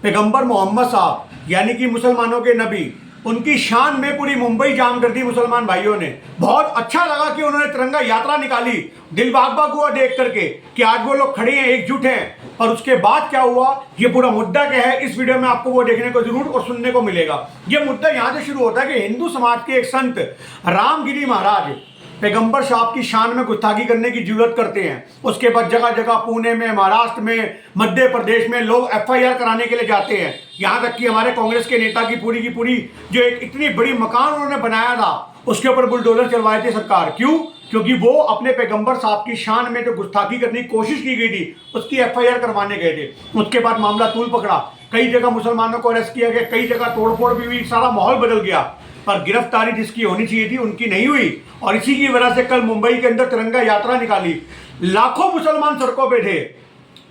पैगंबर मोहम्मद साहब यानी कि मुसलमानों के नबी, उनकी शान में पूरी मुंबई जाम कर दी मुसलमान भाइयों ने। बहुत अच्छा लगा कि उन्होंने तिरंगा यात्रा निकाली, दिल बाग बाग हुआ देख करके कि आज वो लोग खड़े हैं, एकजुट हैं। और उसके बाद क्या हुआ, ये पूरा मुद्दा क्या है, इस वीडियो में आपको वो देखने को जरूर और सुनने को मिलेगा। ये मुद्दा यहाँ से शुरू होता है कि हिंदू समाज के एक संत रामगिरी महाराज पैगंबर साहब की शान में गुस्ताखी करने की जरूरत करते हैं। उसके बाद जगह जगह पुणे में, महाराष्ट्र में, मध्य प्रदेश में लोग FIR कराने के लिए जाते हैं। यहाँ तक कि हमारे कांग्रेस के नेता की पूरी जो एक इतनी बड़ी मकान उन्होंने बनाया था, उसके ऊपर बुलडोजर चलवाए थे सरकार। क्यों? क्योंकि वो अपने पैगंबर साहब की शान में जो गुस्ताखी करने की कोशिश की गई थी, उसकी FIR करवाने गए थे। उसके बाद मामला तूल पकड़ा, कई जगह मुसलमानों को अरेस्ट किया गया, कई जगह तोड़फोड़ भी हुई, सारा माहौल बदल गया। पर गिरफ्तारी जिसकी होनी चाहिए थी उनकी नहीं हुई। और इसी की वजह से कल मुंबई के अंदर तिरंगा यात्रा निकाली, लाखों मुसलमान सड़कों पे थे।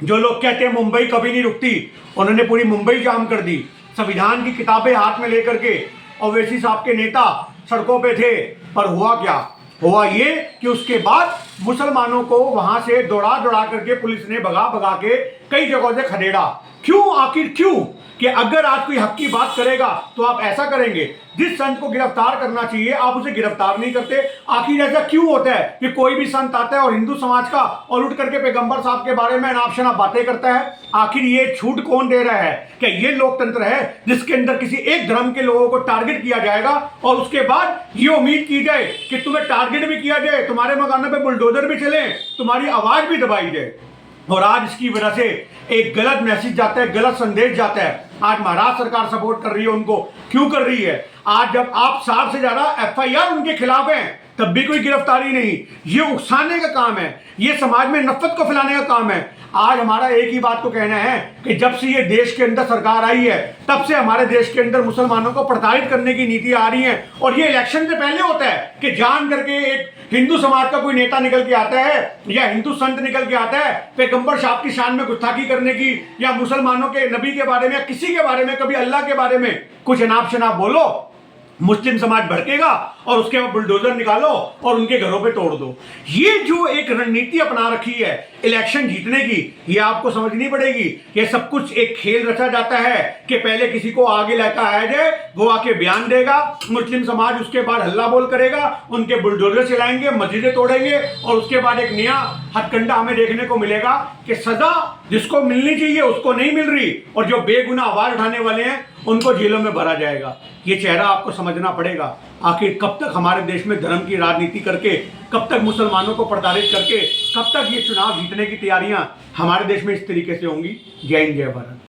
जो लोग कहते हैं मुंबई कभी नहीं रुकती, उन्होंने पूरी मुंबई जाम कर दी, संविधान की किताबें हाथ में लेकर के। ओवैसी साहब के नेता सड़कों पे थे। पर हुआ क्या? हुआ ये कि उसके बाद मुसलमानों को वहां से दौड़ा करके पुलिस ने भगा के कई जगहों से खदेड़ा। क्यों? आखिर क्यों? कि अगर आज कोई हक की बात करेगा तो आप ऐसा करेंगे, जिस संत को गिरफ्तार करना चाहिए आप उसे गिरफ्तार नहीं करते। आखिर ऐसा क्यों होता है कि कोई भी संत आता है और हिंदू समाज का और उठ करके पैगंबर साहब के बारे में अनाप शनाप बातें करता है? आखिर ये छूट कौन दे रहा है? क्या ये लोकतंत्र है जिसके अंदर किसी एक धर्म के लोगों को टारगेट किया जाएगा और उसके बाद ये उम्मीद की जाए कि तुम्हें टारगेट भी किया जाए, तुम्हारे मकानों पर बुलडोजर भी चले, तुम्हारी आवाज भी दबाई जाए? और आज इसकी वजह से एक गलत मैसेज जाता है, गलत संदेश जाता है। आज महाराष्ट्र सरकार सपोर्ट कर रही है उनको। क्यों कर रही है? आज जब आप 60 से ज्यादा FIR उनके खिलाफ हैं, तब भी कोई गिरफ्तारी नहीं। ये उकसाने का काम है, ये समाज में नफरत को फैलाने का काम है। आज हमारा एक ही बात को कहना है कि जब से ये देश के अंदर सरकार आई है, तब से हमारे देश के अंदर मुसलमानों को प्रताड़ित करने की नीति आ रही है। और ये इलेक्शन से पहले होता है कि जान करके एक हिंदू समाज का कोई नेता निकल के आता है या हिंदू संत निकल के आता है पैगंबर साहब की शान में गुस्ताखी करने की, या मुसलमानों के नबी के बारे में या किसी के बारे में, कभी अल्लाह के बारे में कुछ अनाप शनाप बोलो, मुस्लिम समाज भड़केगा और उसके बाद बुलडोजर निकालो और उनके घरों पे तोड़ दो। ये जो एक रणनीति अपना रखी है इलेक्शन जीतने की, ये आपको समझनी पड़ेगी। ये सब कुछ एक खेल रचा जाता है कि पहले किसी को आगे लेकर आया जाए, वो आके बयान देगा, मुस्लिम समाज उसके बाद हल्ला बोल करेगा, उनके बुलडोजर चलाएंगे, मस्जिदें तोड़ेंगे, और उसके बाद एक नया हथकंडा हमें देखने को मिलेगा कि सजा जिसको मिलनी चाहिए उसको नहीं मिल रही, और जो बेगुनाह आवाज उठाने वाले हैं उनको जेलों में भरा जाएगा। ये चेहरा आपको समझना पड़ेगा। आखिर कब तक हमारे देश में धर्म की राजनीति करके, कब तक मुसलमानों को प्रताड़ित करके, कब तक ये चुनाव जीतने की तैयारियां हमारे देश में इस तरीके से होंगी? जय हिंद, जय भारत।